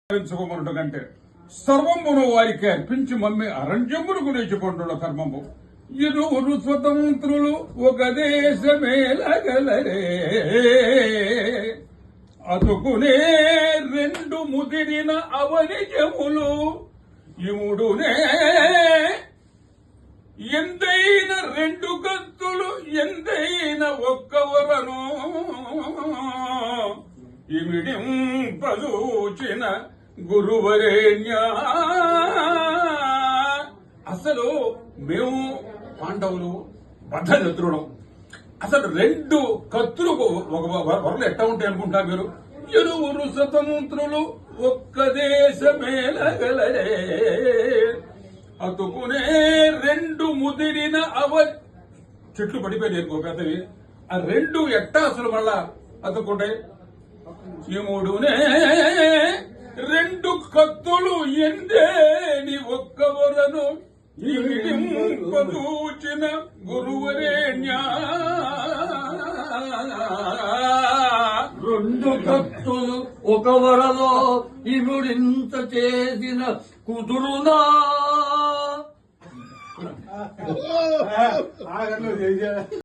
ఎంచుకోమనుట కంటే సర్వమును వారికి అర్పించి మమ్మి అరణ్యమును గురించుకుంటున్న కర్మము ఇరువురు స్వతంత్రులు ఒక దేశమేలగలరే అతుకునే రెండు ముదిరిన అవనిజములు ఇముడునే ఎందైన రెండు కత్తులు ఎందైన ఒక్కవరను ఇమిడింపదూచిన గురువరేణ్య. అసలు మేము పాండవులు బద్ధశత్రుడు. అసలు రెండు కత్తులు ఒక వరలు ఎట్టా ఉంటాయి అనుకుంటారు మీరు? ఇరువురు స్వతంత్రులు ఒక్క దేశమేలగలరే అతుకునే రెండు ముదిరిన చెట్లు పడిపోయాయి ఇంకో పెద్దవి. ఆ రెండు ఎట్టా అసలు మళ్ళా అతుక్కుంటాయి? యముడునే రెండు కత్తులు ఎందేని ఒక్కవరను ఇమిడింపదూచిన గురువరేణ్య. రెండు కత్తులు ఒక వరలో ఇముడింత చేసిన కుదురునా